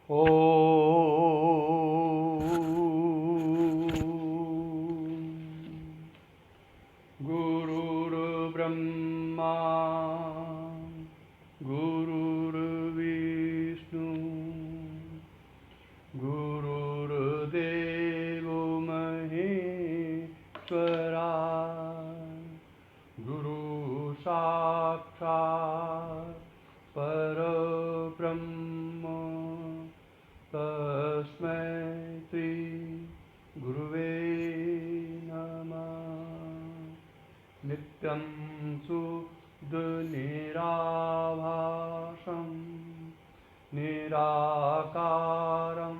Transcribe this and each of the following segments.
ॐ गुरुर्ब्रह्मा गुरुर्विष्णु गुरुर्देवो महेश्वरा गुरु साक्षात् परब्रह्म तस्मै श्री गुरुवे नमः। नित्यं शुद्धनिराभासं निराकारं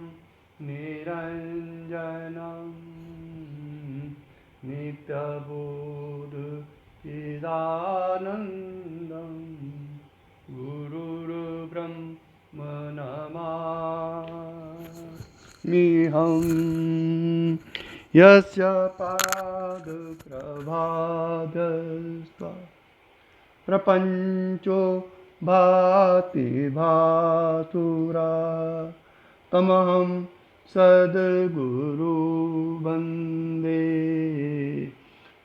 निरञ्जनं नित्यबोधचिदानन्दं गुरुर्ब्रह्मणमाम्यहं यस्य पादप्रभादस्त्वा प्रपञ्चो भाति भासुरा तमहं सद्गुरु वन्दे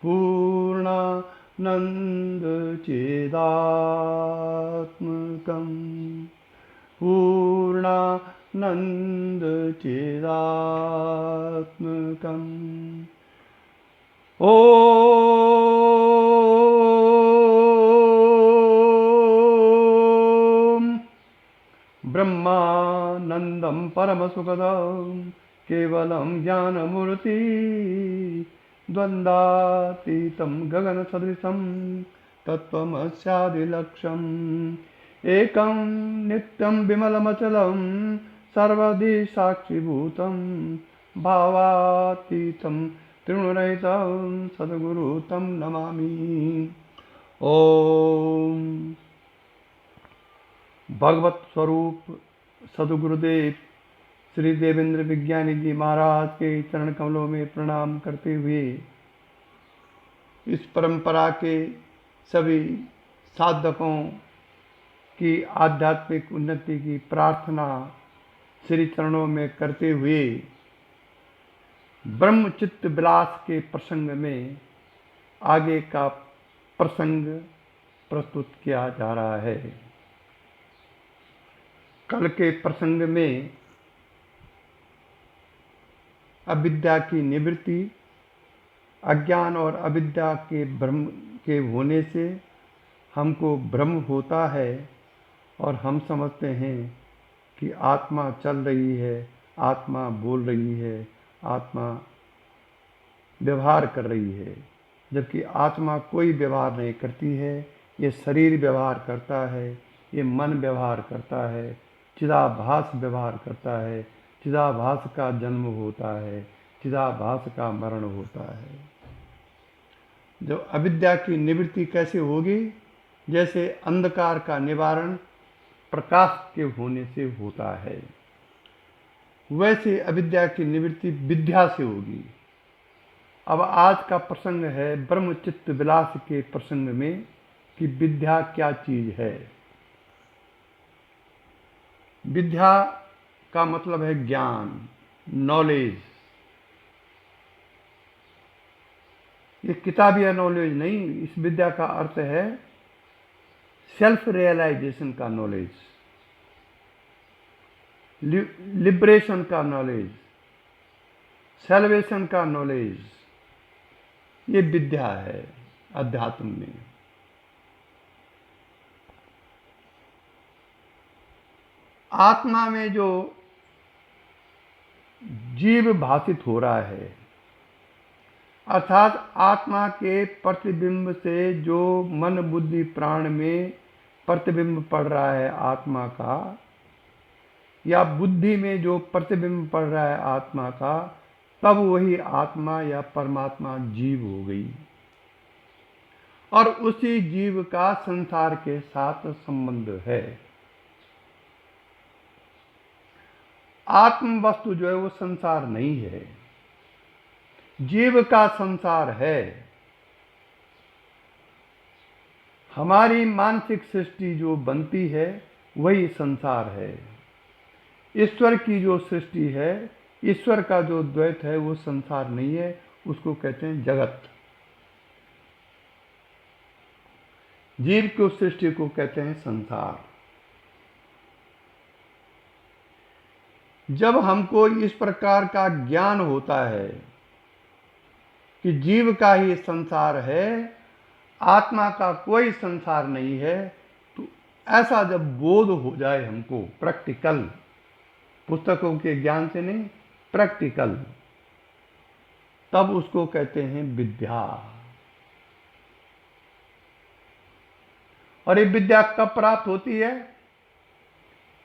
पूर्णानन्दचिदात्मकं पूर्णानन्दचिदात्मकम् ॐ ब्रह्मानन्दं परमसुखदं केवलं ज्ञानमूर्ति द्वन्द्वातीतं गगनसदृशं तत्त्वमस्यादिलक्ष्यम् एकं नित्यं विमलमचलं सर्वदि साक्षिभूतं भावातीतं त्रिगुणरहितं सद्गुरु तं नमामि। ओम भगवत स्वरूप सद्गुरुदेव श्री देवेंद्र विज्ञानी जी महाराज के चरण कमलों में प्रणाम करते हुए इस परंपरा के सभी साधकों की आध्यात्मिक उन्नति की प्रार्थना श्री चरणों में करते हुए ब्रह्मचित्त विलास के प्रसंग में आगे का प्रसंग प्रस्तुत किया जा रहा है। कल के प्रसंग में अविद्या की निवृत्ति, अज्ञान और अविद्या के भ्रम के होने से हमको भ्रम होता है और हम समझते हैं कि आत्मा चल रही है, आत्मा बोल रही है, आत्मा व्यवहार कर रही है, जबकि आत्मा कोई व्यवहार नहीं करती है। ये शरीर व्यवहार करता है, ये मन व्यवहार करता है, चिदाभास व्यवहार करता है, चिदाभास का जन्म होता है, चिदाभास का मरण होता है। जब अविद्या की निवृत्ति कैसे होगी? जैसे अंधकार का निवारण प्रकाश के होने से होता है, वैसे अविद्या की निवृत्ति विद्या से होगी। अब आज का प्रसंग है ब्रह्मचित्त विलास के प्रसंग में कि विद्या क्या चीज है। विद्या का मतलब है ज्ञान, नॉलेज। ये किताबिया नॉलेज नहीं, इस विद्या का अर्थ है सेल्फ रियलाइजेशन का नॉलेज, लिबरेशन का नॉलेज, सेल्वेशन का नॉलेज। ये विद्या है अध्यात्म में। आत्मा में जो जीव भाषित हो रहा है, अर्थात आत्मा के प्रतिबिंब से जो मन बुद्धि प्राण में प्रतिबिंब पड़ रहा है आत्मा का, या बुद्धि में जो प्रतिबिंब पड़ रहा है आत्मा का, तब वही आत्मा या परमात्मा जीव हो गई और उसी जीव का संसार के साथ संबंध है। आत्म वस्तु जो है वो संसार नहीं है, जीव का संसार है। हमारी मानसिक सृष्टि जो बनती है वही संसार है। ईश्वर की जो सृष्टि है, ईश्वर का जो द्वैत है, वो संसार नहीं है, उसको कहते हैं जगत। जीव की सृष्टि को कहते हैं संसार। जब हमको इस प्रकार का ज्ञान होता है कि जीव का ही संसार है, आत्मा का कोई संसार नहीं है, तो ऐसा जब बोध हो जाए हमको, प्रैक्टिकल, पुस्तकों के ज्ञान से नहीं, प्रैक्टिकल, तब उसको कहते हैं विद्या। और ये विद्या कब प्राप्त होती है?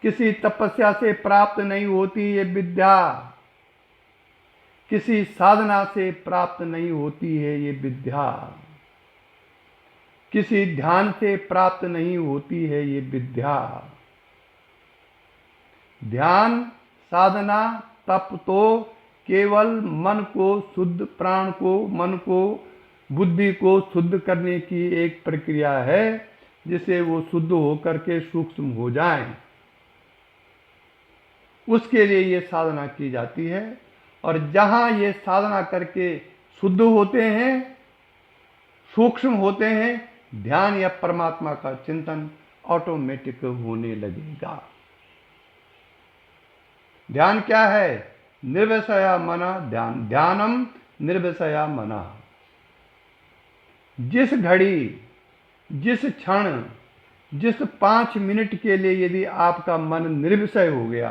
किसी तपस्या से प्राप्त नहीं होती ये विद्या, किसी साधना से प्राप्त नहीं होती है ये विद्या, किसी ध्यान से प्राप्त नहीं होती है ये विद्या। ध्यान, साधना, तप तो केवल मन को शुद्ध, प्राण को, मन को, बुद्धि को शुद्ध करने की एक प्रक्रिया है, जिसे वो शुद्ध होकर के सूक्ष्म हो जाएं। उसके लिए ये साधना की जाती है। और जहाँ ये साधना करके शुद्ध होते हैं, सूक्ष्म होते हैं, ध्यान या परमात्मा का चिंतन ऑटोमेटिक होने लगेगा। ध्यान क्या है? निर्विषया मना ध्यान, ध्यानम निर्विषया मना। जिस घड़ी, जिस क्षण, जिस 5 मिनट के लिए यदि आपका मन निर्विषय हो गया,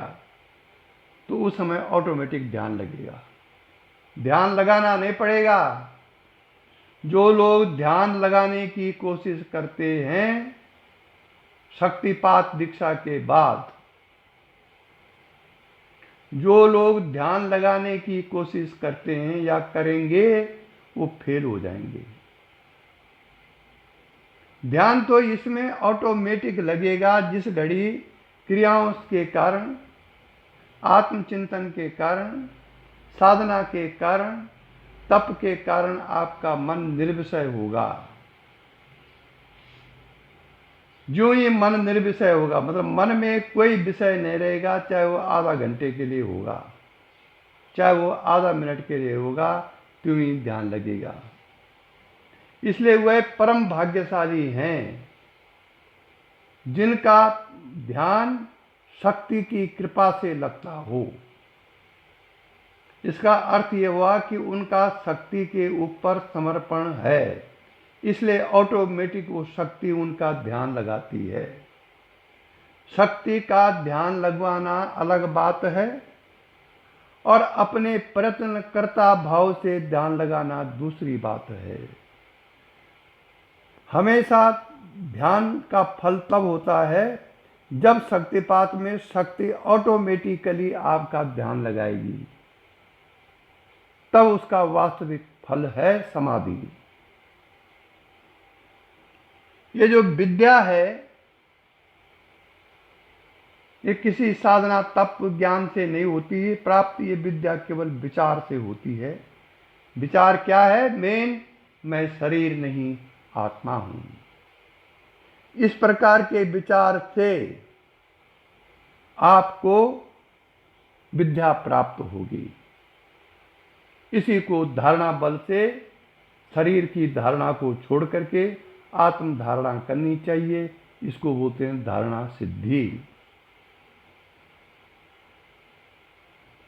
तो उस समय ऑटोमेटिक ध्यान लगेगा। ध्यान लगाना नहीं पड़ेगा। जो लोग ध्यान लगाने की कोशिश करते हैं शक्तिपात दीक्षा के बाद, जो लोग ध्यान लगाने की कोशिश करते हैं या करेंगे, वो फेल हो जाएंगे। ध्यान तो इसमें ऑटोमेटिक लगेगा जिस घड़ी क्रियाओं के कारण, आत्मचिंतन के कारण, साधना के कारण, तप के कारण आपका मन निर्विषय होगा। जो ये मन निर्विषय होगा, मतलब मन में कोई विषय नहीं रहेगा, चाहे वो आधा घंटे के लिए होगा, चाहे वो आधा मिनट के लिए होगा, तो ही ध्यान लगेगा। इसलिए वह परम भाग्यशाली हैं जिनका ध्यान शक्ति की कृपा से लगता हो। इसका अर्थ यह हुआ कि उनका शक्ति के ऊपर समर्पण है, इसलिए ऑटोमेटिक वो शक्ति उनका ध्यान लगाती है। शक्ति का ध्यान लगवाना अलग बात है, और अपने प्रयत्नकर्ता भाव से ध्यान लगाना दूसरी बात है। हमेशा ध्यान का फल तब होता है जब शक्तिपात में शक्ति ऑटोमेटिकली आपका ध्यान लगाएगी, तब उसका वास्तविक फल है समाधि। ये जो विद्या है, ये किसी साधना तप ज्ञान से नहीं होती है प्राप्त। ये विद्या केवल विचार से होती है। विचार क्या है? मेन, मैं शरीर नहीं आत्मा हूं। इस प्रकार के विचार से आपको विद्या प्राप्त होगी। इसी को धारणा बल से, शरीर की धारणा को छोड़ करके आत्म धारणा करनी चाहिए। इसको बोलते हैं धारणा सिद्धि।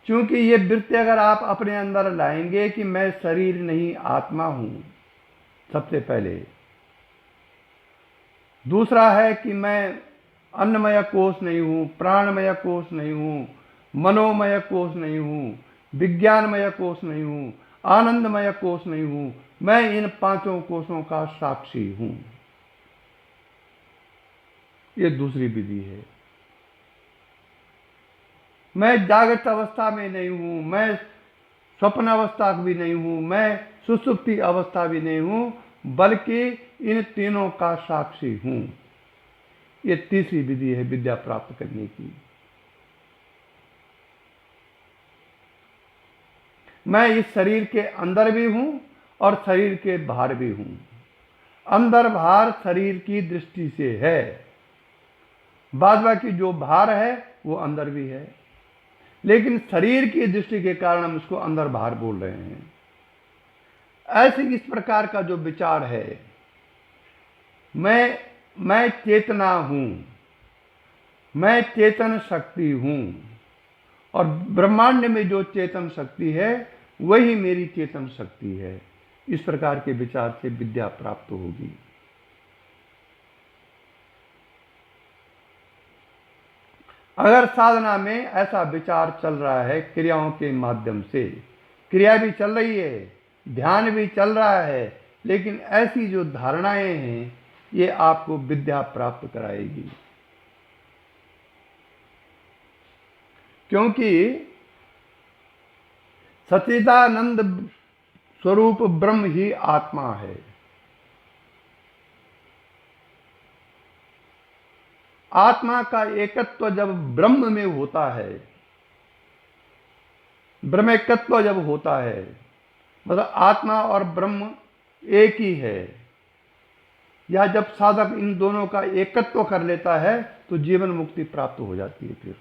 क्योंकि ये वृत्ति अगर आप अपने अंदर लाएंगे कि मैं शरीर नहीं आत्मा हूं, सबसे पहले। दूसरा है कि मैं अन्नमय कोश नहीं हूं, प्राणमय कोश नहीं हूं, मनोमय कोश नहीं हूं, विज्ञानमय कोश नहीं हूं, आनंदमय कोश नहीं हूं, मैं इन 5 कोशों का साक्षी हूं। ये दूसरी विधि है। मैं जागृत अवस्था में नहीं हूं, मैं स्वप्न अवस्था भी नहीं हूं, मैं सुषुप्ति अवस्था भी नहीं हूं, बल्कि इन तीनों का साक्षी हूं। ये तीसरी विधि है विद्या प्राप्त करने की। मैं इस शरीर के अंदर भी हूं और शरीर के बाहर भी हूं। अंदर बाहर शरीर की दृष्टि से है, बाद बाकी जो बाहर है वो अंदर भी है। लेकिन शरीर की दृष्टि के कारण हम इसको अंदर बाहर बोल रहे हैं। ऐसे इस प्रकार का जो विचार है, मैं चेतना हूं, मैं चेतन शक्ति हूं, और ब्रह्मांड में जो चेतन शक्ति है वही मेरी चेतन शक्ति है। इस प्रकार के विचार से विद्या प्राप्त होगी। अगर साधना में ऐसा विचार चल रहा है, क्रियाओं के माध्यम से क्रिया भी चल रही है, ध्यान भी चल रहा है, लेकिन ऐसी जो धारणाएं हैं ये आपको विद्या प्राप्त कराएगी। क्योंकि सच्चिदानंद स्वरूप ब्रह्म ही आत्मा है। आत्मा का एकत्व जब ब्रह्म में होता है, ब्रह्मैकत्व जब होता है, मतलब आत्मा और ब्रह्म एक ही है, या जब साधक इन दोनों का एकत्व कर लेता है तो जीवन मुक्ति प्राप्त हो जाती है फिर।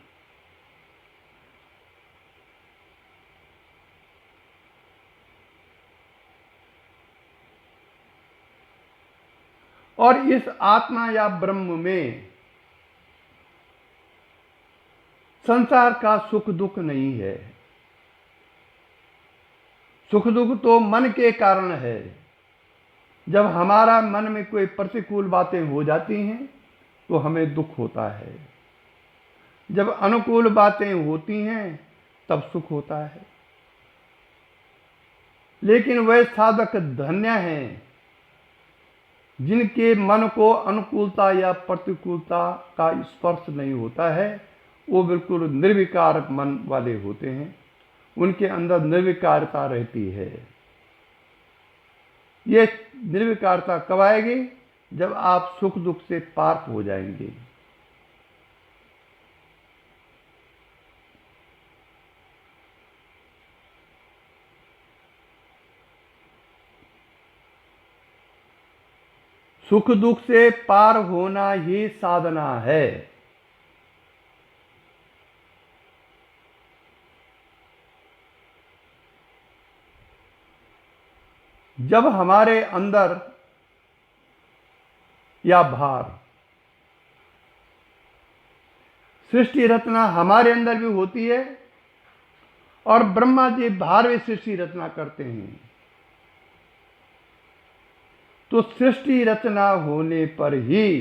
और इस आत्मा या ब्रह्म में संसार का सुख दुख नहीं है। सुख दुख तो मन के कारण है। जब हमारा मन में कोई प्रतिकूल बातें हो जाती हैं तो हमें दुख होता है, जब अनुकूल बातें होती हैं तब सुख होता है। लेकिन वह साधक धन्य हैं जिनके मन को अनुकूलता या प्रतिकूलता का स्पर्श नहीं होता है। वो बिल्कुल निर्विकार मन वाले होते हैं, उनके अंदर निर्विकारता रहती है। ये निर्विकारता कब आएगी? जब आप सुख दुख से पार हो जाएंगे। सुख दुख से पार होना ही साधना है। जब हमारे अंदर या बाहर सृष्टि रचना हमारे अंदर भी होती है और ब्रह्मा जी बाहर भी सृष्टि रचना करते हैं, तो सृष्टि रचना होने पर ही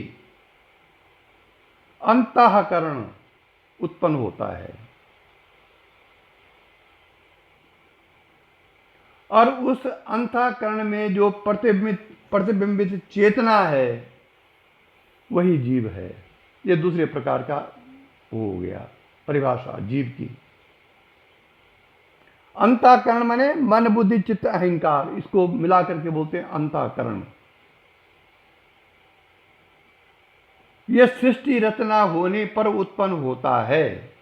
अंतःकरण उत्पन्न होता है, और उस अंतःकरण में जो प्रतिबिंबित चेतना है वही जीव है। ये दूसरे प्रकार का हो गया परिभाषा जीव की। अंतःकरण माने मन बुद्धि चित्त अहंकार, इसको मिला करके बोलते हैं अंतःकरण। यह सृष्टि रचना होने पर उत्पन्न होता है।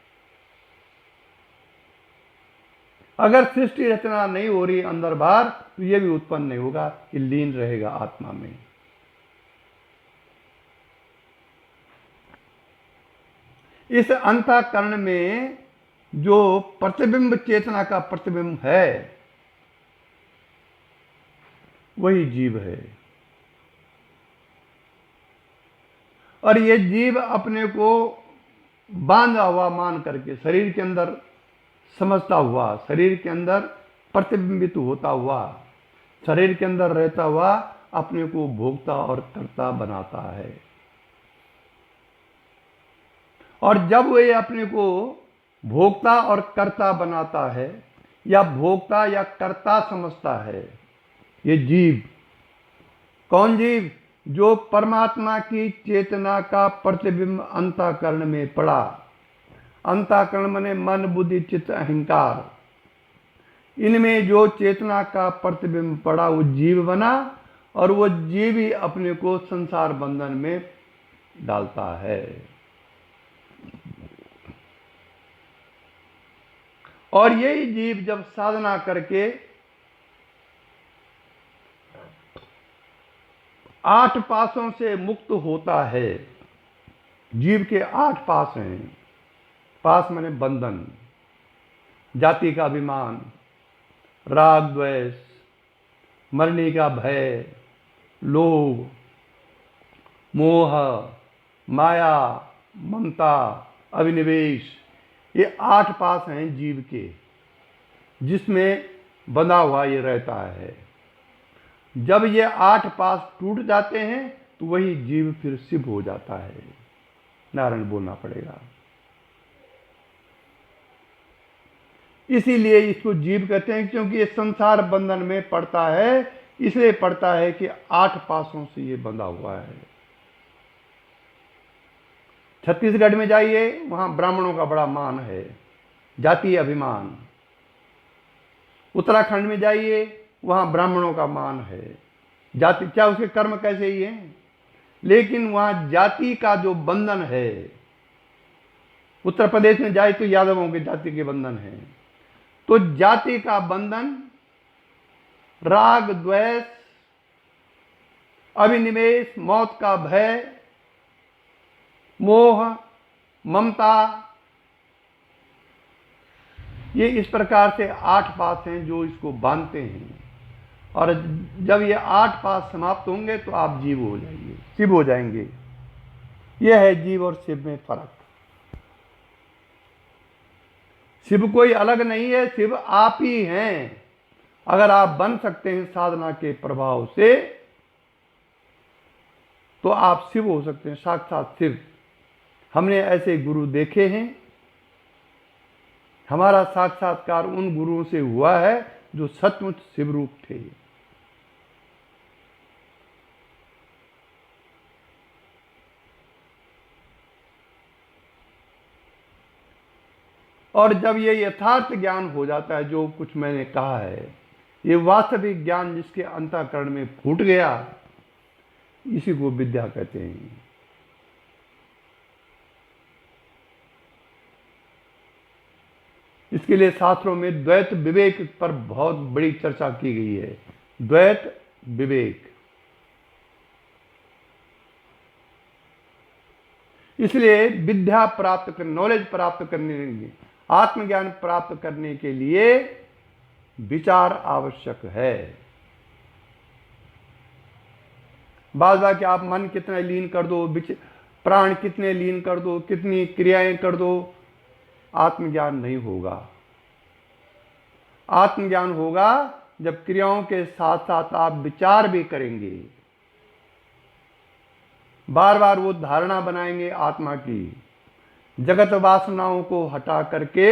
अगर सृष्टि रचना नहीं हो रही अंदर बाहर तो यह भी उत्पन्न नहीं होगा, ये लीन रहेगा आत्मा में। इस अंतःकरण में जो प्रतिबिंब चेतना का प्रतिबिंब है वही जीव है। और ये जीव अपने को बांधा हुआ मान करके शरीर के अंदर समझता हुआ, शरीर के अंदर प्रतिबिंबित होता हुआ, शरीर के अंदर रहता हुआ अपने को भोक्ता और कर्ता बनाता है। और जब वे अपने को भोक्ता और कर्ता बनाता है या भोक्ता या कर्ता समझता है, ये जीव, कौन जीव? जो परमात्मा की चेतना का प्रतिबिंब अंतःकरण में पड़ा। अंतःकरण माने मन बुद्धि चित्त अहंकार, इनमें जो चेतना का प्रतिबिंब पड़ा वो जीव बना, और वो जीव ही अपने को संसार बंधन में डालता है। और यही जीव जब साधना करके 8 पासों से मुक्त होता है, जीव के 8 पास हैं। पास माने बंधन, जाति का अभिमान, राग द्वेष, मरने का भय, लोभ, मोह, माया, ममता, अभिनिवेश, ये 8 पास हैं जीव के, जिसमें बंधा हुआ ये रहता है। जब ये 8 पास टूट जाते हैं तो वही जीव फिर शिव हो जाता है। नारायण बोलना पड़ेगा। इसीलिए इसको जीव कहते हैं, क्योंकि ये संसार बंधन में पड़ता है, इसलिए पड़ता है कि 8 पासों से ये बंधा हुआ है। छत्तीसगढ़ में जाइए, वहां ब्राह्मणों का बड़ा मान है, जातीय अभिमान। उत्तराखंड में जाइए, वहां ब्राह्मणों का मान है, जाति, क्या उसके कर्म कैसे ही हैं, लेकिन वहां जाति का जो बंधन है। उत्तर प्रदेश में जाए तो यादवों के जाति के बंधन है। तो जाति का बंधन, राग द्वेष, अभिनिवेश, मौत का भय, मोह, ममता, ये इस प्रकार से 8 पास हैं जो इसको बांधते हैं। और जब ये 8 पास समाप्त होंगे तो आप जीव हो जाएंगे, शिव हो जाएंगे। यह है जीव और शिव में फर्क। शिव कोई अलग नहीं है, शिव आप ही हैं। अगर आप बन सकते हैं साधना के प्रभाव से, तो आप शिव हो सकते हैं, साक्षात शिव। हमने ऐसे गुरु देखे हैं। हमारा साक्षात्कार उन गुरुओं से हुआ है जो सचमुच शिव रूप थे। और जब ये यथार्थ ज्ञान हो जाता है, जो कुछ मैंने कहा है, ये वास्तविक ज्ञान जिसके अंतःकरण में फूट गया, इसी को विद्या कहते हैं। इसके लिए शास्त्रों में द्वैत विवेक पर बहुत बड़ी चर्चा की गई है। द्वैत विवेक, इसलिए विद्या प्राप्त कर, नॉलेज प्राप्त करने के लिए, आत्मज्ञान प्राप्त करने के लिए विचार आवश्यक है। बात बात कि आप मन कितना लीन कर दो, प्राण कितने लीन कर दो, कितनी क्रियाएं कर दो, आत्मज्ञान नहीं होगा। आत्मज्ञान होगा जब क्रियाओं के साथ साथ आप विचार भी करेंगे, बार बार वो धारणा बनाएंगे आत्मा की। जगत वासनाओं को हटा करके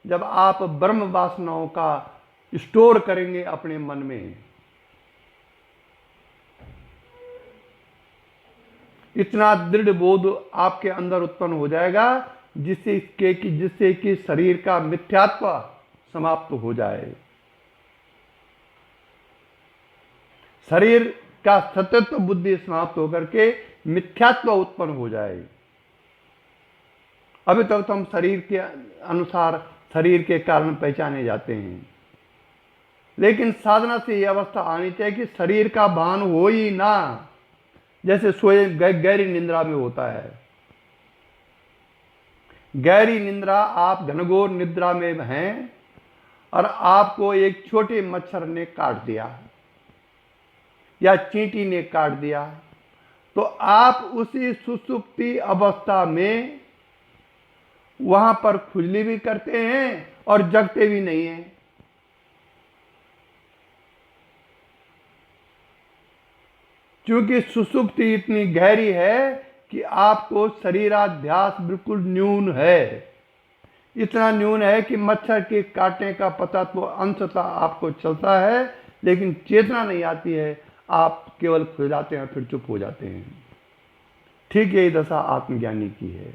जब आप ब्रह्म वासनाओं का स्टोर करेंगे अपने मन में, इतना दृढ़ बोध आपके अंदर उत्पन्न हो जाएगा जिससे कि शरीर का मिथ्यात्व समाप्त हो जाए, शरीर का सत्यत्व बुद्धि समाप्त होकर के मिथ्यात्व उत्पन्न हो जाए। अभी तक तो हम शरीर के अनुसार, शरीर के कारण पहचाने जाते हैं, लेकिन साधना से यह अवस्था आनी चाहिए कि शरीर का भान हो ही ना, जैसे सोए गहरी निंद्रा में होता है। गहरी निंद्रा, आप घनघोर निद्रा में हैं और आपको एक छोटे मच्छर ने काट दिया या चींटी ने काट दिया, तो आप उसी सुसुप्ति अवस्था में वहां पर खुजली भी करते हैं और जगते भी नहीं हैं। क्योंकि सुसुप्ति इतनी गहरी है कि आपको शरीराध्यास बिल्कुल न्यून है। इतना न्यून है कि मच्छर के काटने का पता तो अंततः आपको चलता है, लेकिन चेतना नहीं आती है। आप केवल खुजाते हैं, फिर चुप हो जाते हैं। ठीक यही दशा आत्मज्ञानी की है।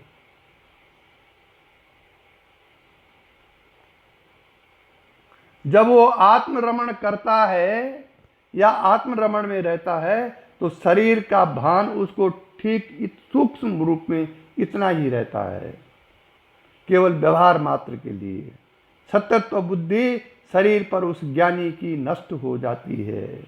जब वो आत्मरमण करता है या आत्मरमण में रहता है, तो शरीर का भान उसको ठीक सूक्ष्म रूप में इतना ही रहता है, केवल व्यवहार मात्र के लिए। सत्यत्व बुद्धि शरीर पर उस ज्ञानी की नष्ट हो जाती है।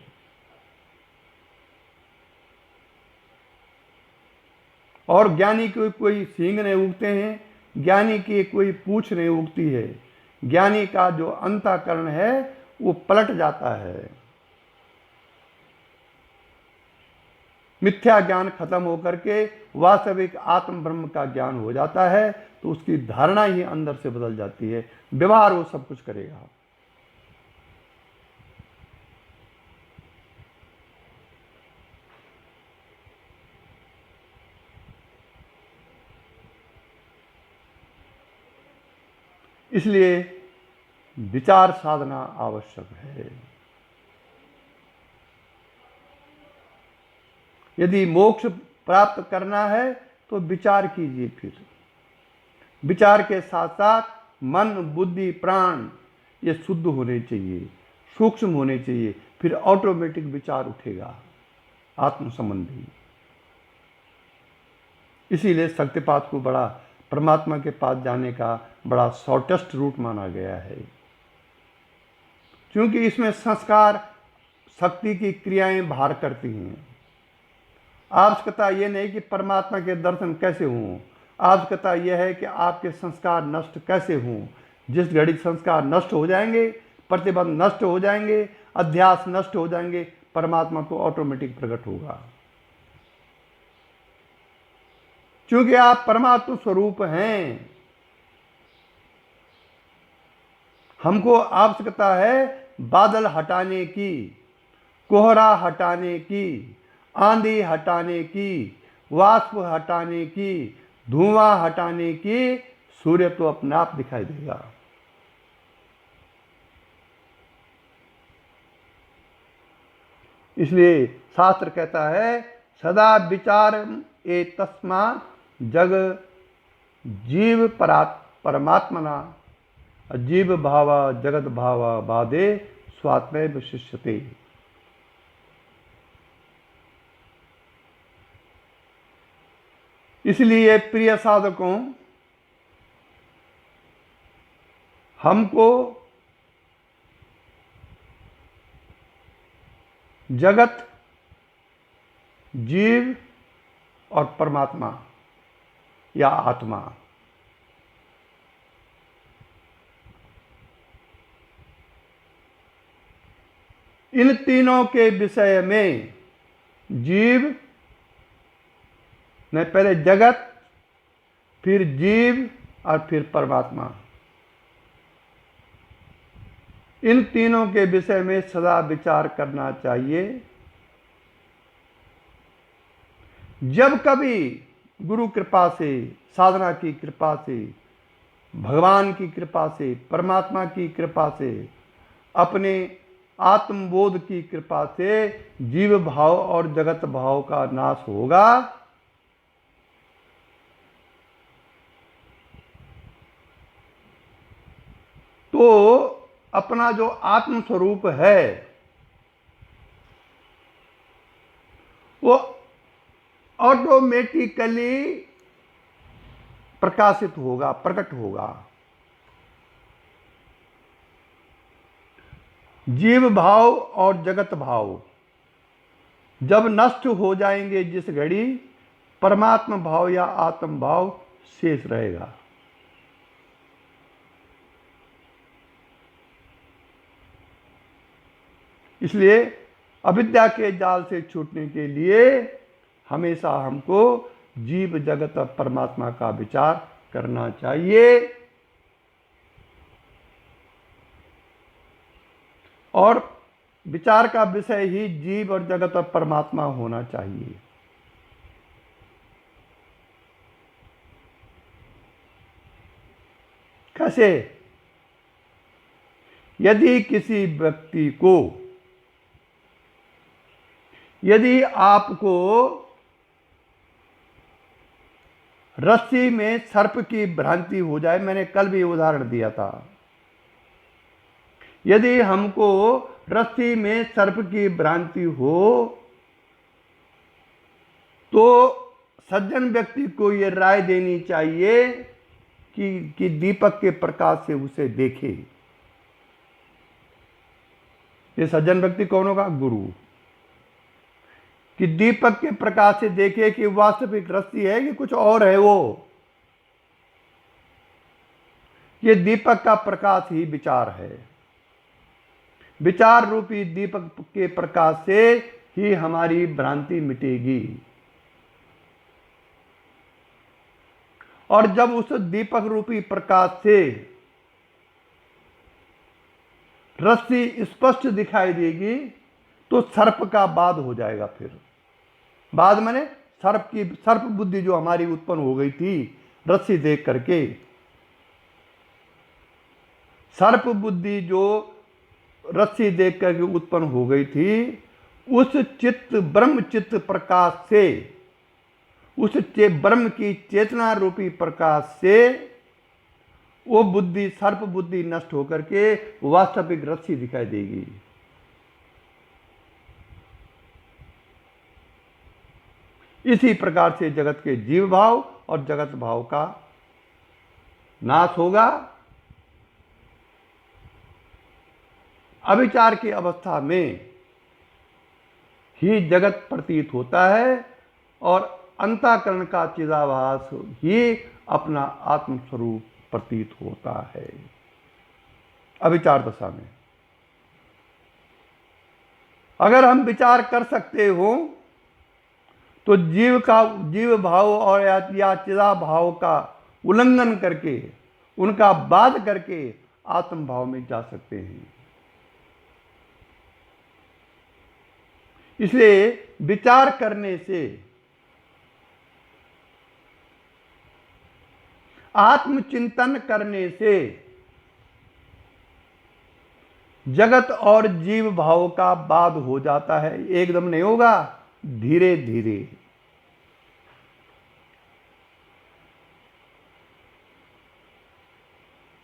और ज्ञानी के कोई सींग नहीं उगते हैं, ज्ञानी की कोई पूंछ नहीं उगती है, ज्ञानी का जो अंतःकरण है वो पलट जाता है। मिथ्या ज्ञान खत्म होकर के वास्तविक आत्म ब्रह्म का ज्ञान हो जाता है, तो उसकी धारणा ही अंदर से बदल जाती है, व्यवहार वो सब कुछ करेगा। इसलिए विचार साधना आवश्यक है। यदि मोक्ष प्राप्त करना है तो विचार कीजिए। फिर विचार के साथ साथ मन, बुद्धि, प्राण ये शुद्ध होने चाहिए, सूक्ष्म होने चाहिए, फिर ऑटोमेटिक विचार उठेगा आत्म संबंधी। इसीलिए शक्तिपात को बड़ा परमात्मा के पास जाने का बड़ा शॉर्टेस्ट रूट माना गया है, क्योंकि इसमें संस्कार शक्ति की क्रियाएं भार करती हैं। आवश्यकता यह नहीं कि परमात्मा के दर्शन कैसे हों, आवश्यकता यह है कि आपके संस्कार नष्ट कैसे हों। जिस घड़ी संस्कार नष्ट हो जाएंगे, प्रतिबंध नष्ट हो जाएंगे, अध्यास नष्ट हो जाएंगे, परमात्मा तो ऑटोमेटिक प्रकट होगा, क्योंकि आप परमात्मा स्वरूप हैं। हमको आवश्यकता है बादल हटाने की, कोहरा हटाने की, आंधी हटाने की, वाष्प हटाने की, धुआं हटाने की। सूर्य तो अपने आप दिखाई देगा। इसलिए शास्त्र कहता है सदा विचार ए तस्मात् जग जीव परमात्मना जीव भाव जगत भाव बाधे स्वात्मैव शिष्यते। इसलिए प्रिय साधकों, हमको जगत, जीव और परमात्मा या आत्मा, इन तीनों के विषय में जीव ने पहले जगत, फिर जीव और फिर परमात्मा, इन तीनों के विषय में सदा विचार करना चाहिए। जब कभी गुरु कृपा से, साधना की कृपा से, भगवान की कृपा से, परमात्मा की कृपा से, अपने आत्मबोध की कृपा से जीव भाव और जगत भाव का नाश होगा, तो अपना जो आत्म स्वरूप है वो ऑटोमेटिकली प्रकाशित होगा, प्रकट होगा। जीव भाव और जगत भाव जब नष्ट हो जाएंगे, जिस घड़ी परमात्मा भाव या आत्म भाव शेष रहेगा। इसलिए अविद्या के जाल से छूटने के लिए हमेशा हमको जीव जगत और परमात्मा का विचार करना चाहिए, और विचार का विषय ही जीव और जगत और परमात्मा होना चाहिए। कैसे? यदि किसी व्यक्ति को, यदि आपको रस्सी में सर्प की भ्रांति हो जाए, मैंने कल भी उदाहरण दिया था, यदि हमको रस्सी में सर्प की भ्रांति हो तो सज्जन व्यक्ति को यह राय देनी चाहिए कि दीपक के प्रकाश से उसे देखे। ये सज्जन व्यक्ति कौन होगा? गुरु। कि दीपक के प्रकाश से देखे कि वास्तविक रस्सी है कि कुछ और है वो। ये दीपक का प्रकाश ही विचार है। विचार रूपी दीपक के प्रकाश से ही हमारी भ्रांति मिटेगी। और जब उस दीपक रूपी प्रकाश से रस्सी स्पष्ट दिखाई देगी तो सर्प का बाध हो जाएगा। फिर बाध माने सर्प बुद्धि जो हमारी उत्पन्न हो गई थी रस्सी देख करके, सर्प बुद्धि जो रस्सी देख करके उत्पन्न हो गई थी, उस चित्त ब्रह्म चित्त प्रकाश से, उस ब्रह्म की चेतना रूपी प्रकाश से वो बुद्धि, सर्प बुद्धि नष्ट होकर के वास्तविक रस्सी दिखाई देगी। इसी प्रकार से जगत के जीव भाव और जगत भाव का नाश होगा। अविचार की अवस्था में ही जगत प्रतीत होता है और अंतःकरण का चिदाभास ही अपना आत्मस्वरूप प्रतीत होता है अविचार दशा में। अगर हम विचार कर सकते हो तो जीव भाव और या चिदा भाव का उल्लंघन करके, उनका बाध करके आत्म भाव में जा सकते हैं। इसलिए विचार करने से, आत्मचिंतन करने से जगत और जीव भाव का बाध हो जाता है। एकदम नहीं होगा, धीरे धीरे।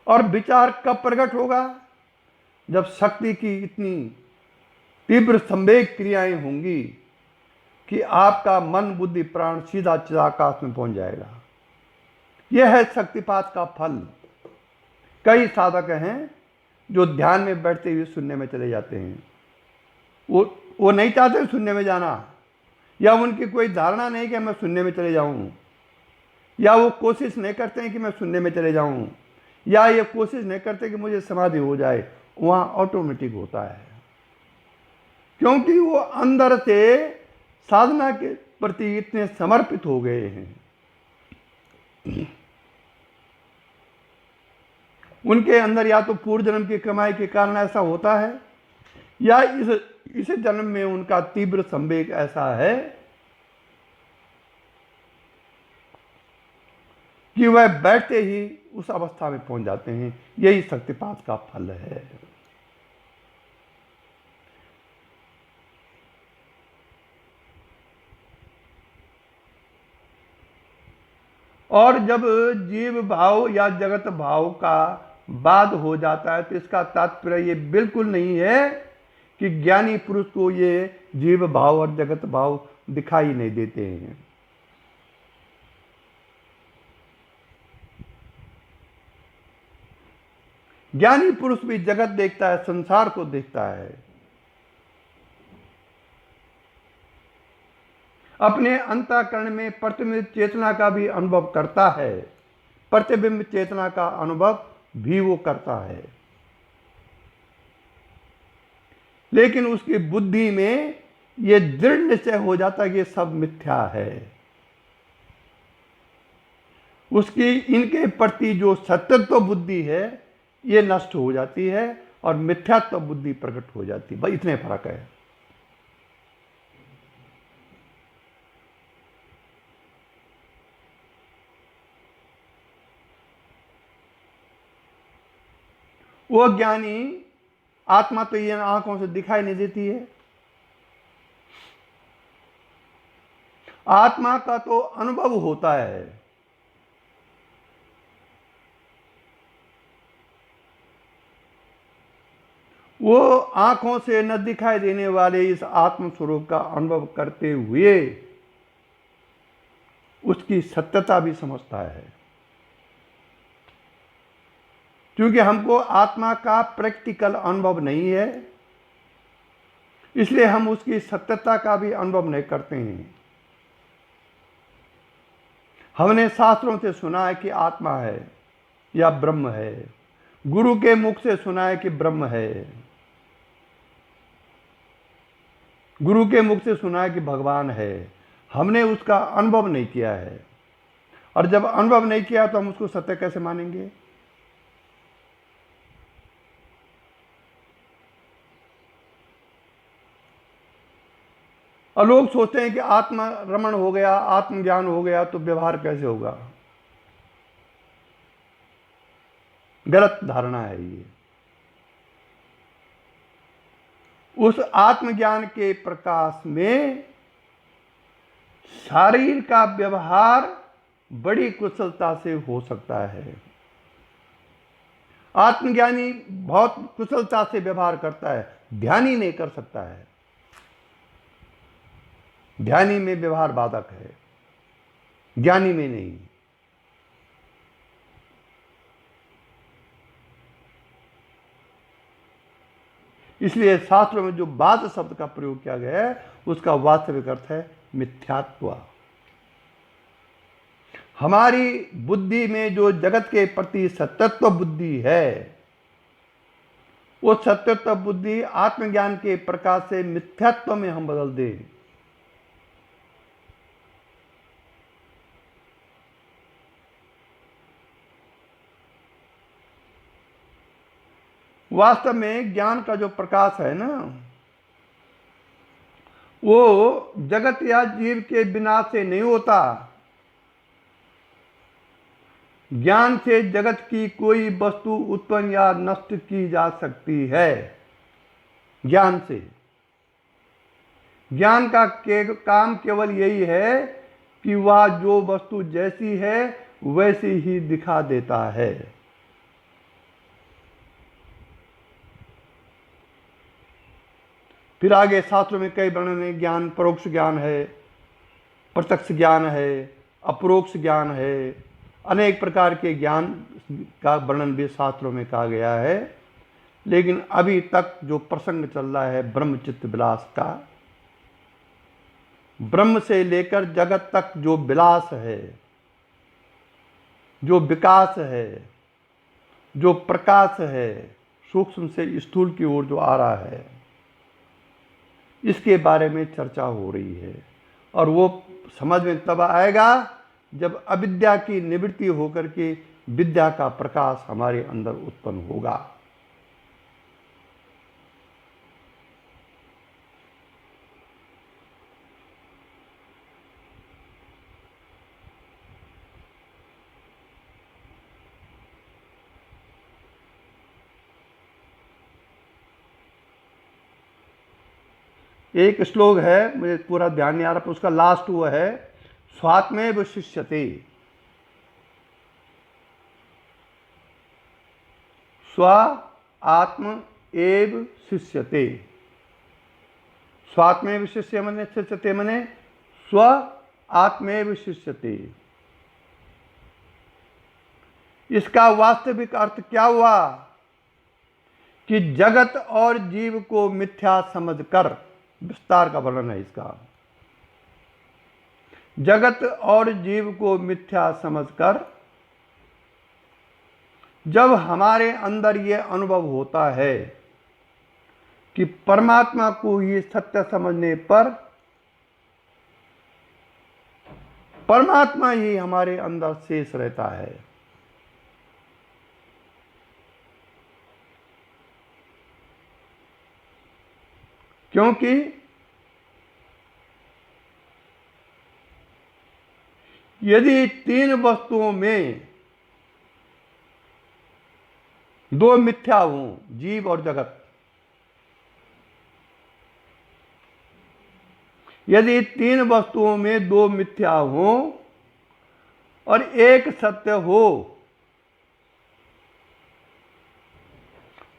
और विचार कब प्रकट होगा? जब शक्ति की इतनी तीव्र संवेग क्रियाएं होंगी कि आपका मन बुद्धि प्राण सीधा चिदाकाश में पहुंच जाएगा। यह है शक्तिपात का फल। कई साधक हैं जो ध्यान में बैठते हुए शून्य में चले जाते हैं। वो नहीं चाहते शून्य में जाना, या उनकी कोई धारणा नहीं कि मैं शून्य में चले जाऊं, या वो कोशिश नहीं करते हैं कि मैं शून्य में चले जाऊं, या ये कोशिश नहीं करते कि मुझे समाधि हो जाए। वहां ऑटोमेटिक होता है, क्योंकि वो अंदर से साधना के प्रति इतने समर्पित हो गए हैं। उनके अंदर या तो पूर्व जन्म की कमाई के कारण ऐसा होता है, या इस जन्म में उनका तीव्र संवेग ऐसा है कि वह बैठते ही उस अवस्था में पहुंच जाते हैं। यही शक्तिपात का फल है। और जब जीव भाव या जगत भाव का बाध हो जाता है तो इसका तात्पर्य ये बिल्कुल नहीं है कि ज्ञानी पुरुष को ये जीव भाव और जगत भाव दिखाई नहीं देते हैं। ज्ञानी पुरुष भी जगत देखता है, संसार को देखता है, अपने अंतःकरण में प्रतिबिंब चेतना का भी अनुभव करता है, प्रतिबिंब चेतना का अनुभव भी वो करता है, लेकिन उसकी बुद्धि में ये दृढ़ निश्चय हो जाता है कि ये सब मिथ्या है। उसकी इनके प्रति जो सत्यत्व बुद्धि है ये नष्ट हो जाती है और मिथ्यात्व बुद्धि प्रकट हो जाती है। भाई इतने फर्क है। वो ज्ञानी आत्मा तो ये आंखों से दिखाई नहीं देती है, आत्मा का तो अनुभव होता है। वो आंखों से न दिखाई देने वाले इस आत्म स्वरूप का अनुभव करते हुए उसकी सत्यता भी समझता है, क्योंकि हमको आत्मा का प्रैक्टिकल अनुभव नहीं है, इसलिए हम उसकी सत्यता का भी अनुभव नहीं करते हैं। हमने शास्त्रों से सुना है कि आत्मा है, या ब्रह्म है। गुरु के मुख से सुना है कि ब्रह्म है, गुरु के मुख से सुना है कि भगवान है। हमने उसका अनुभव नहीं किया है, और जब अनुभव नहीं किया तो हम उसको सत्य कैसे मानेंगे? और लोग सोचते हैं कि आत्मा रमण हो गया, आत्मज्ञान हो गया तो व्यवहार कैसे होगा। गलत धारणा है ये। उस आत्मज्ञान के प्रकाश में शरीर का व्यवहार बड़ी कुशलता से हो सकता है। आत्मज्ञानी बहुत कुशलता से व्यवहार करता है, ध्यानी नहीं कर सकता है। ध्यानी में व्यवहार बाधक है, ज्ञानी में नहीं। इसलिए शास्त्रों में जो बाध शब्द का प्रयोग किया गया है उसका वास्तविक अर्थ है मिथ्यात्व। हमारी बुद्धि में जो जगत के प्रति सत्यत्व बुद्धि है, वो सत्यत्व बुद्धि आत्मज्ञान के प्रकाश से मिथ्यात्व में हम बदल दें। वास्तव में ज्ञान का जो प्रकाश है ना, वो जगत या जीव के विनाश से नहीं होता। ज्ञान से जगत की कोई वस्तु उत्पन्न या नष्ट की जा सकती है। ज्ञान से, ज्ञान का काम केवल यही है कि वह जो वस्तु जैसी है वैसी ही दिखा देता है। फिर आगे शास्त्रों में कई वर्णन है। ज्ञान परोक्ष ज्ञान है, प्रत्यक्ष ज्ञान है, अपरोक्ष ज्ञान है। अनेक प्रकार के ज्ञान का वर्णन भी शास्त्रों में कहा गया है। लेकिन अभी तक जो प्रसंग चल रहा है ब्रह्मचित्त विलास का, ब्रह्म से लेकर जगत तक जो विलास है, जो विकास है, जो प्रकाश है, सूक्ष्म से स्थूल की ओर जो आ रहा है, इसके बारे में चर्चा हो रही है। और वो समझ में तब आएगा जब अविद्या की निवृत्ति होकर के विद्या का प्रकाश हमारे अंदर उत्पन्न होगा। एक श्लोक है, मुझे पूरा ध्यान नहीं आ रहा, पर उसका लास्ट वो है स्वात्मेव शिष्यते। स्व आत्म एव शिष्यते। स्वात्मेव शिष्यते मने स्व आत्मेव शिष्यते। इसका वास्तविक अर्थ क्या हुआ कि जगत और जीव को मिथ्या समझकर, विस्तार का वर्णन है इसका, जगत और जीव को मिथ्या समझकर जब हमारे अंदर यह अनुभव होता है कि परमात्मा को ही सत्य समझने पर परमात्मा ही हमारे अंदर शेष रहता है। क्योंकि यदि तीन वस्तुओं में दो मिथ्या हों, जीव और जगत, यदि तीन वस्तुओं में दो मिथ्या हों और एक सत्य हो,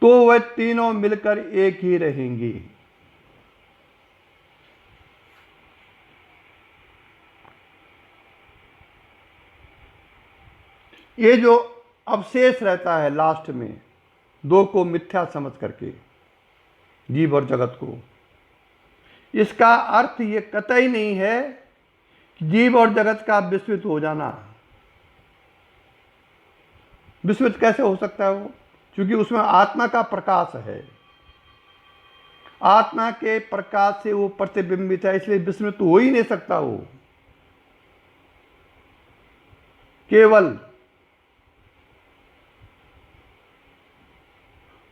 तो वह तीनों मिलकर एक ही रहेंगी। ये जो अवशेष रहता है लास्ट में, दो को मिथ्या समझ करके, जीव और जगत को, इसका अर्थ ये कतई नहीं है कि जीव और जगत का विस्मृत हो जाना। विस्मृत कैसे हो सकता है वो? क्योंकि उसमें आत्मा का प्रकाश है, आत्मा के प्रकाश से वो प्रतिबिंबित है, इसलिए विस्मृत हो ही नहीं सकता वो। केवल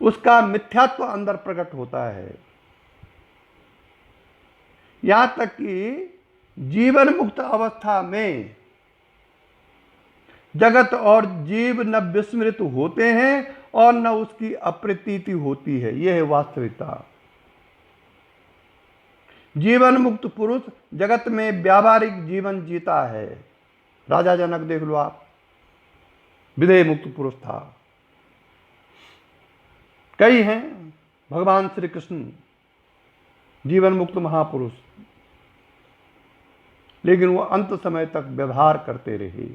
उसका मिथ्यात्व अंदर प्रकट होता है। यहां तक कि जीवन मुक्त अवस्था में जगत और जीव न विस्मृत होते हैं और न उसकी अप्रतीति होती है। यह है वास्तविकता। जीवन मुक्त पुरुष जगत में व्यावहारिक जीवन जीता है। राजा जनक देख लो आप, विदेह मुक्त पुरुष था। कई हैं, भगवान श्री कृष्ण जीवन मुक्त महापुरुष, लेकिन वो अंत समय तक व्यवहार करते रहे।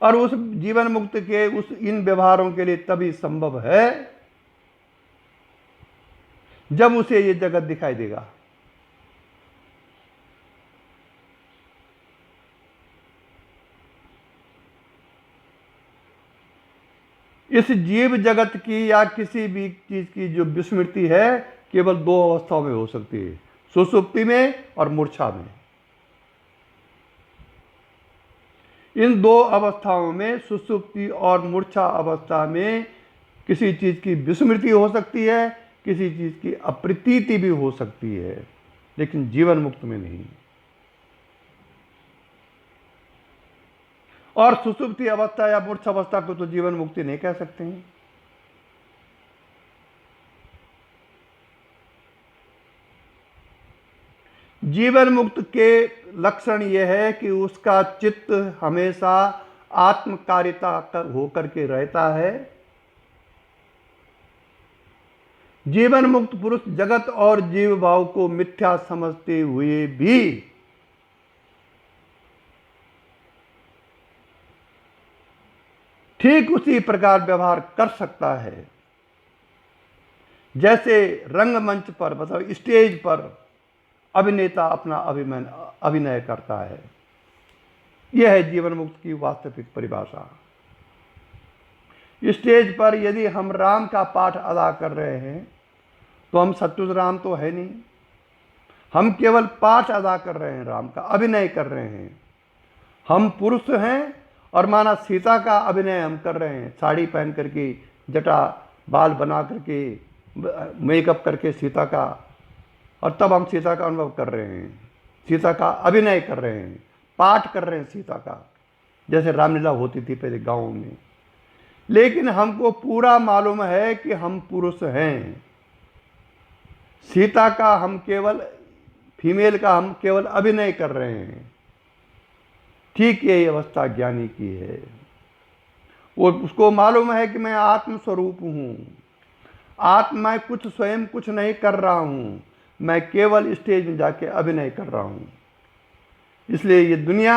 और उस जीवन मुक्त के उस इन व्यवहारों के लिए तभी संभव है जब उसे ये जगत दिखाई देगा। इस जीव जगत की या किसी भी चीज की जो विस्मृति है केवल दो अवस्थाओं में हो सकती है, सुषुप्ति में और मूर्छा में। इन दो अवस्थाओं में, सुषुप्ति और मूर्छा अवस्था में, किसी चीज की विस्मृति हो सकती है, किसी चीज की अप्रतीति भी हो सकती है, लेकिन जीवन मुक्त में नहीं। और सुषुप्ति अवस्था या मूर्छा अवस्था को तो जीवन मुक्ति नहीं कह सकते हैं। जीवन मुक्त के लक्षण यह है कि उसका चित्त हमेशा आत्मकारिता होकर के रहता है। जीवन मुक्त पुरुष जगत और जीव भाव को मिथ्या समझते हुए भी ठीक उसी प्रकार व्यवहार कर सकता है जैसे रंगमंच पर, मतलब स्टेज पर अभिनेता अपना अभिनय करता है। यह है जीवन मुक्त की वास्तविक परिभाषा। स्टेज पर यदि हम राम का पाठ अदा कर रहे हैं तो हम सत्युत राम तो है नहीं, हम केवल पाठ अदा कर रहे हैं, राम का अभिनय कर रहे हैं। हम पुरुष हैं और माना सीता का अभिनय हम कर रहे हैं, साड़ी पहन करके, जटा बाल बना करके, मेकअप करके सीता का, और तब हम सीता का अनुभव कर रहे हैं, सीता का अभिनय कर रहे हैं, पाठ कर रहे हैं सीता का, जैसे रामलीला होती थी पहले गाँव में। लेकिन हमको पूरा मालूम है कि हम पुरुष हैं। सीता का हम केवल, फीमेल का हम केवल अभिनय कर रहे हैं। ठीक यही अवस्था ज्ञानी की है। वो उसको मालूम है कि मैं आत्मस्वरूप हूँ, आत्मा कुछ स्वयं कुछ नहीं कर रहा हूँ, मैं केवल स्टेज में जाके अभिनय कर रहा हूँ। इसलिए ये दुनिया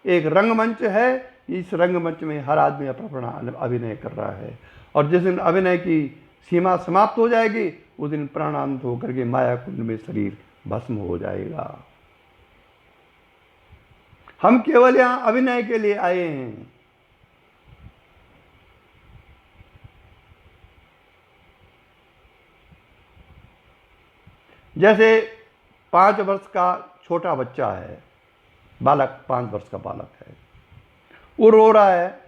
एक रंगमंच है, इस रंगमंच में हर आदमी अपना अभिनय कर रहा है। और जिस दिन अभिनय की सीमा समाप्त हो जाएगी उस दिन प्राणांत होकर के माया कुंड में शरीर भस्म हो जाएगा। हम केवल यहां अभिनय के लिए आए हैं। जैसे 5 वर्ष का छोटा बच्चा है, बालक, 5 वर्ष का बालक है, वो रो रहा है,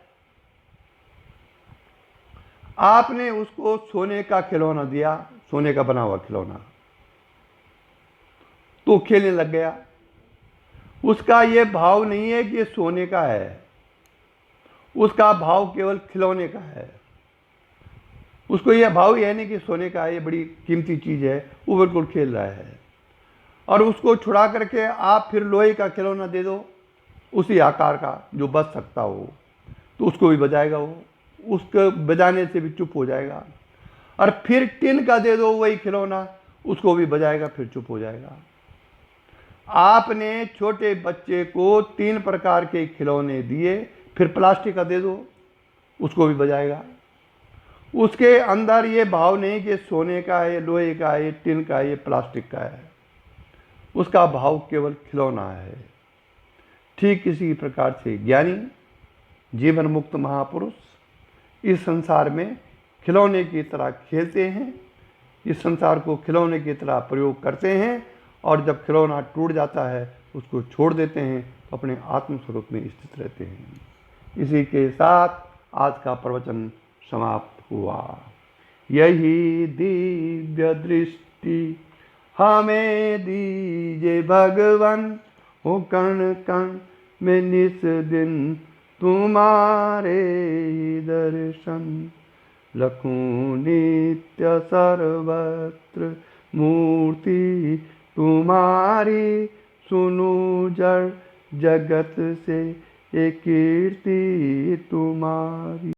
आपने उसको सोने का खिलौना दिया, सोने का बना हुआ खिलौना, तो खेलने लग गया। उसका ये भाव नहीं है कि ये सोने का है, उसका भाव केवल खिलौने का है। उसको यह भाव यह नहीं कि सोने का है, ये बड़ी कीमती चीज़ है, वो बिल्कुल खेल रहा है। और उसको छुड़ा करके आप फिर लोहे का खिलौना दे दो उसी आकार का जो बज सकता हो, तो उसको भी बजाएगा वो, उसको बजाने से भी चुप हो जाएगा। और फिर टिन का दे दो वही खिलौना, उसको भी बजाएगा, फिर चुप हो जाएगा। आपने छोटे बच्चे को 3 प्रकार के खिलौने दिए, फिर प्लास्टिक का दे दो, उसको भी बजाएगा। उसके अंदर ये भाव नहीं कि सोने का है, लोहे का है, टिन का है, ये प्लास्टिक का है। उसका भाव केवल खिलौना है। ठीक इसी प्रकार से ज्ञानी जीवन मुक्त महापुरुष इस संसार में खिलौने की तरह खेलते हैं, इस संसार को खिलौने की तरह प्रयोग करते हैं, और जब खिलौना टूट जाता है उसको छोड़ देते हैं तो अपने आत्म स्वरूप में स्थित रहते हैं। इसी के साथ आज का प्रवचन समाप्त हुआ। यही दिव्य दृष्टि हमें दीजिए भगवान, हो कण कण में निस दिन तुम्हारे दर्शन। लखूं नित्य सर्वत्र मूर्ति तुम्हारी, सुनूं जड़ जगत से एक कीर्ति तुम्हारी।